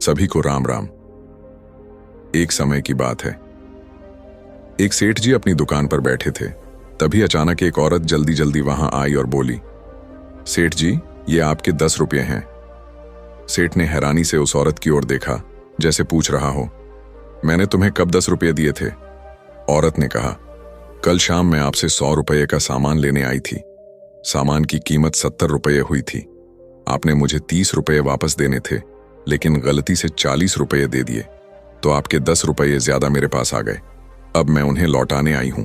सभी को राम राम। एक समय की बात है। एक सेठ जी अपनी दुकान पर बैठे थे। तभी अचानक एक औरत जल्दी जल्दी वहां आई और बोली, सेठ जी, ये आपके 10 रुपये हैं। सेठ ने हैरानी से उस औरत की ओर देखा, जैसे पूछ रहा हो, मैंने तुम्हें कब 10 रुपये दिए थे? औरत ने कहा, कल शाम मैं आपसे 100 रुपये का सामान लेने आई थी। सामान की कीमत 70 रुपये हुई थी। आपने मुझे 30 रुपये वापस देने थे, लेकिन गलती से 40 रुपये दे दिए, तो आपके 10 रुपये ज्यादा मेरे पास आ गए। अब मैं उन्हें लौटाने आई हूं।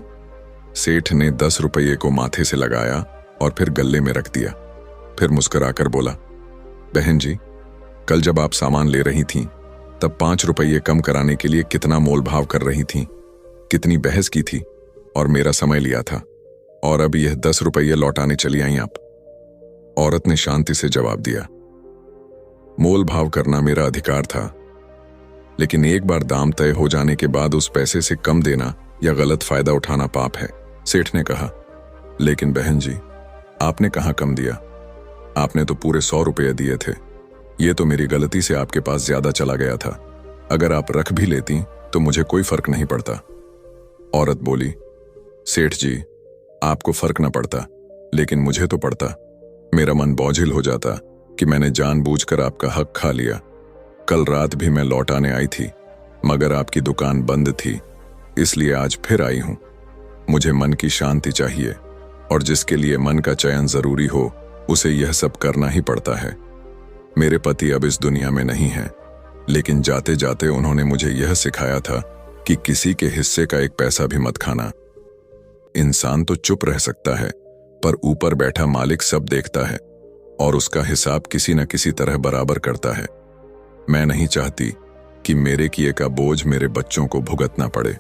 सेठ ने 10 रुपये को माथे से लगाया और फिर गले में रख दिया। फिर मुस्कुराकर बोला, बहन जी, कल जब आप सामान ले रही थीं, तब 5 रुपये कम कराने के लिए कितना मोल भाव कर रही थीं, कितनी बहस की थी और मेरा समय लिया था, और अब यह 10 रुपये लौटाने चली आई आप। औरत ने शांति से जवाब दिया, मोल भाव करना मेरा अधिकार था, लेकिन एक बार दाम तय हो जाने के बाद उस पैसे से कम देना या गलत फायदा उठाना पाप है। सेठ ने कहा, लेकिन बहन जी, आपने कहाँ कम दिया? आपने तो पूरे 100 रुपये दिए थे। ये तो मेरी गलती से आपके पास ज्यादा चला गया था। अगर आप रख भी लेती तो मुझे कोई फर्क नहीं पड़ता। औरत बोली, सेठ जी, आपको फर्क न पड़ता, लेकिन मुझे तो पड़ता। मेरा मन बोझिल हो जाता कि मैंने जानबूझकर आपका हक खा लिया। कल रात भी मैं लौटाने आई थी, मगर आपकी दुकान बंद थी, इसलिए आज फिर आई हूं। मुझे मन की शांति चाहिए, और जिसके लिए मन का चयन जरूरी हो, उसे यह सब करना ही पड़ता है। मेरे पति अब इस दुनिया में नहीं हैं, लेकिन जाते जाते उन्होंने मुझे यह सिखाया था कि किसी के हिस्से का एक पैसा भी मत खाना। इंसान तो चुप रह सकता है, पर ऊपर बैठा मालिक सब देखता है और उसका हिसाब किसी न किसी तरह बराबर करता है। मैं नहीं चाहती कि मेरे किए का बोझ मेरे बच्चों को भुगतना पड़े।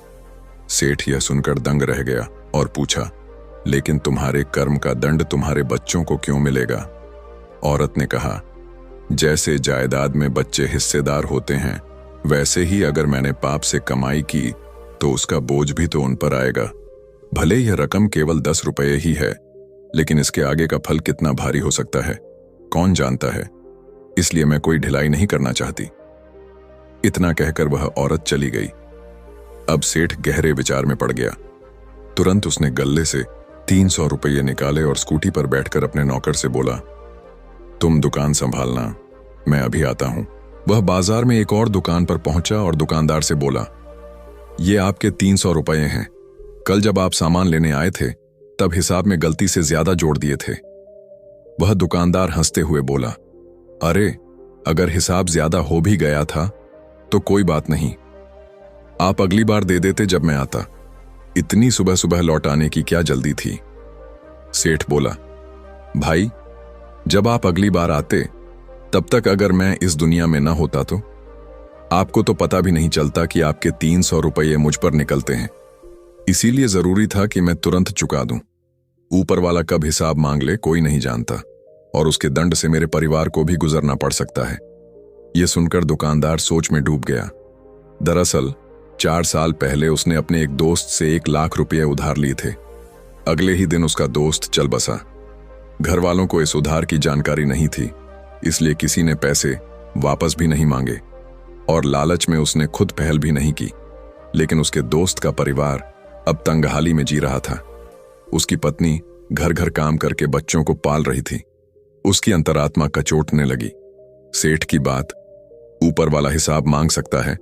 सेठ यह सुनकर दंग रह गया और पूछा, लेकिन तुम्हारे कर्म का दंड तुम्हारे बच्चों को क्यों मिलेगा? औरत ने कहा, जैसे जायदाद में बच्चे हिस्सेदार होते हैं, वैसे ही अगर मैंने पाप से कमाई की तो उसका बोझ भी तो उन पर आएगा। भले यह रकम केवल 10 रुपये ही है, लेकिन इसके आगे का फल कितना भारी हो सकता है, कौन जानता है। इसलिए मैं कोई ढिलाई नहीं करना चाहती। इतना कहकर वह औरत चली गई। अब सेठ गहरे विचार में पड़ गया। तुरंत उसने गल्ले से 300 रुपये निकाले और स्कूटी पर बैठकर अपने नौकर से बोला, तुम दुकान संभालना, मैं अभी आता हूं। वह बाजार में एक और दुकान पर पहुंचा और दुकानदार से बोला, ये आपके 300 रुपये हैं। कल जब आप सामान लेने आए थे, तब हिसाब में गलती से ज्यादा जोड़ दिए थे। वह दुकानदार हंसते हुए बोला, अरे, अगर हिसाब ज्यादा हो भी गया था तो कोई बात नहीं, आप अगली बार दे देते जब मैं आता। इतनी सुबह सुबह लौटाने की क्या जल्दी थी? सेठ बोला, भाई, जब आप अगली बार आते तब तक अगर मैं इस दुनिया में न होता तो आपको तो पता भी नहीं चलता कि आपके 300 रुपये मुझ पर निकलते हैं। इसीलिए जरूरी था कि मैं तुरंत चुका दूं। ऊपर वाला कब हिसाब मांग ले कोई नहीं जानता, और उसके दंड से मेरे परिवार को भी गुजरना पड़ सकता है। यह सुनकर दुकानदार सोच में डूब गया। दरअसल 4 साल पहले उसने अपने एक दोस्त से 1 लाख रुपये उधार लिए थे। अगले ही दिन उसका दोस्त चल बसा। घर वालों को इस उधार की जानकारी नहीं थी, इसलिए किसी ने पैसे वापस भी नहीं मांगे, और लालच में उसने खुद पहल भी नहीं की। लेकिन उसके दोस्त का परिवार अब तंगहाली में जी रहा था। उसकी पत्नी घर घर काम करके बच्चों को पाल रही थी। उसकी अंतरात्मा कचोटने लगी। सेठ की बात, ऊपर वाला हिसाब मांग सकता है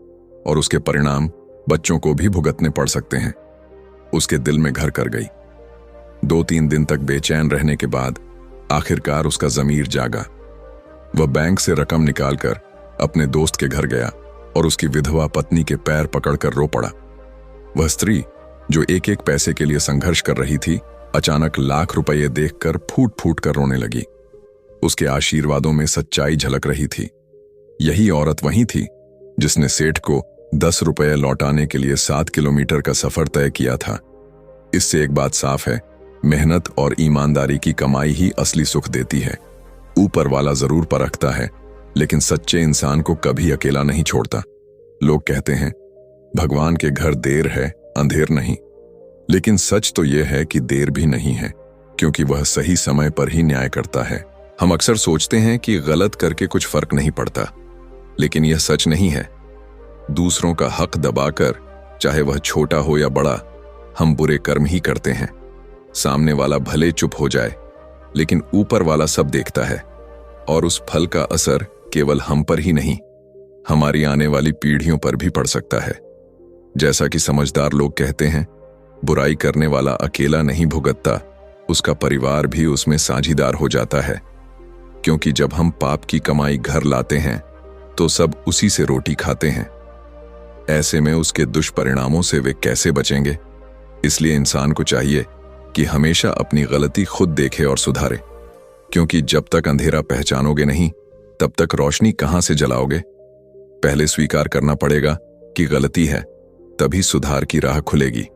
और उसके परिणाम बच्चों को भी भुगतने पड़ सकते हैं। उसके दिल में घर कर गई। 2-3 दिन तक बेचैन रहने के बाद आखिरकार उसका ज़मीर जागा। वह बैंक से रकम निकालकर अपने दोस्त के घर गया और उसकी विधवा पत्नी के पैर पकड़कर रो पड़ा। वह स्त्री जो एक एक पैसे के लिए संघर्ष कर रही थी, अचानक लाख रुपये देखकर फूट फूट कर रोने लगी। उसके आशीर्वादों में सच्चाई झलक रही थी। यही औरत वही थी जिसने सेठ को 10 रुपये लौटाने के लिए 7 किलोमीटर का सफर तय किया था। इससे एक बात साफ है, मेहनत और ईमानदारी की कमाई ही असली सुख देती है। ऊपर वाला जरूर परखता है, लेकिन सच्चे इंसान को कभी अकेला नहीं छोड़ता। लोग कहते हैं, भगवान के घर देर है अंधेर नहीं, लेकिन सच तो यह है कि देर भी नहीं है, क्योंकि वह सही समय पर ही न्याय करता है। हम अक्सर सोचते हैं कि गलत करके कुछ फर्क नहीं पड़ता, लेकिन यह सच नहीं है। दूसरों का हक दबाकर, चाहे वह छोटा हो या बड़ा, हम बुरे कर्म ही करते हैं। सामने वाला भले चुप हो जाए, लेकिन ऊपर वाला सब देखता है, और उस फल का असर केवल हम पर ही नहीं, हमारी आने वाली पीढ़ियों पर भी पड़ सकता है। जैसा कि समझदार लोग कहते हैं, बुराई करने वाला अकेला नहीं भुगतता, उसका परिवार भी उसमें साझीदार हो जाता है। क्योंकि जब हम पाप की कमाई घर लाते हैं तो सब उसी से रोटी खाते हैं। ऐसे में उसके दुष्परिणामों से वे कैसे बचेंगे? इसलिए इंसान को चाहिए कि हमेशा अपनी गलती खुद देखे और सुधारे, क्योंकि जब तक अंधेरा पहचानोगे नहीं, तब तक रोशनी कहां से जलाओगे? पहले स्वीकार करना पड़ेगा कि गलती है, तभी सुधार की राह खुलेगी।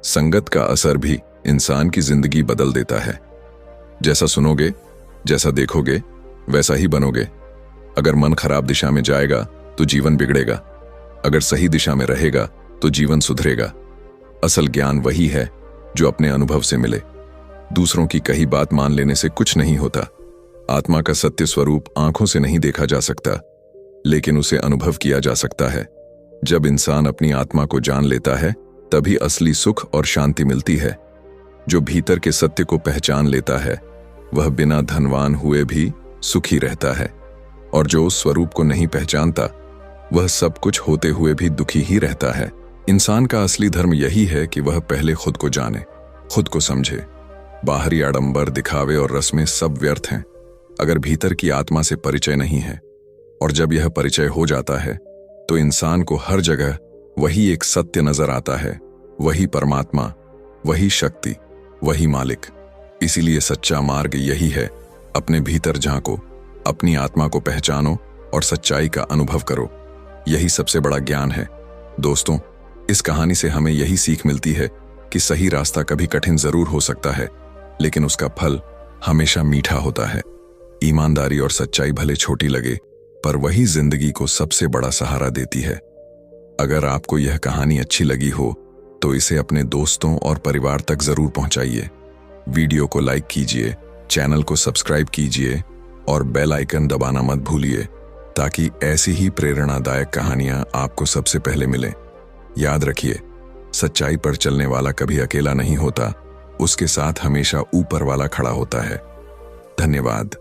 संगत का असर भी इंसान की जिंदगी बदल देता है। जैसा सुनोगे, जैसा देखोगे, वैसा ही बनोगे। अगर मन खराब दिशा में जाएगा तो जीवन बिगड़ेगा, अगर सही दिशा में रहेगा तो जीवन सुधरेगा। असल ज्ञान वही है जो अपने अनुभव से मिले। दूसरों की कही बात मान लेने से कुछ नहीं होता। आत्मा का सत्य स्वरूप आंखों से नहीं देखा जा सकता, लेकिन उसे अनुभव किया जा सकता है। जब इंसान अपनी आत्मा को जान लेता है, तभी असली सुख और शांति मिलती है। जो भीतर के सत्य को पहचान लेता है, वह बिना धनवान हुए भी सुखी रहता है, और जो उस स्वरूप को नहीं पहचानता, वह सब कुछ होते हुए भी दुखी ही रहता है। इंसान का असली धर्म यही है कि वह पहले खुद को जाने, खुद को समझे। बाहरी आडंबर, दिखावे और रस्में सब व्यर्थ हैं अगर भीतर की आत्मा से परिचय नहीं है। और जब यह परिचय हो जाता है तो इंसान को हर जगह वही एक सत्य नजर आता है, वही परमात्मा, वही शक्ति, वही मालिक। इसीलिए सच्चा मार्ग यही है, अपने भीतर झांको, अपनी आत्मा को पहचानो और सच्चाई का अनुभव करो। यही सबसे बड़ा ज्ञान है। दोस्तों, इस कहानी से हमें यही सीख मिलती है कि सही रास्ता कभी कठिन जरूर हो सकता है, लेकिन उसका फल हमेशा मीठा होता है। ईमानदारी और सच्चाई भले छोटी लगे, पर वही जिंदगी को सबसे बड़ा सहारा देती है। अगर आपको यह कहानी अच्छी लगी हो तो इसे अपने दोस्तों और परिवार तक जरूर पहुंचाइए। वीडियो को लाइक कीजिए, चैनल को सब्सक्राइब कीजिए और बेल आइकन दबाना मत भूलिए, ताकि ऐसी ही प्रेरणादायक कहानियां आपको सबसे पहले मिलें। याद रखिए, सच्चाई पर चलने वाला कभी अकेला नहीं होता, उसके साथ हमेशा ऊपर वाला खड़ा होता है। धन्यवाद।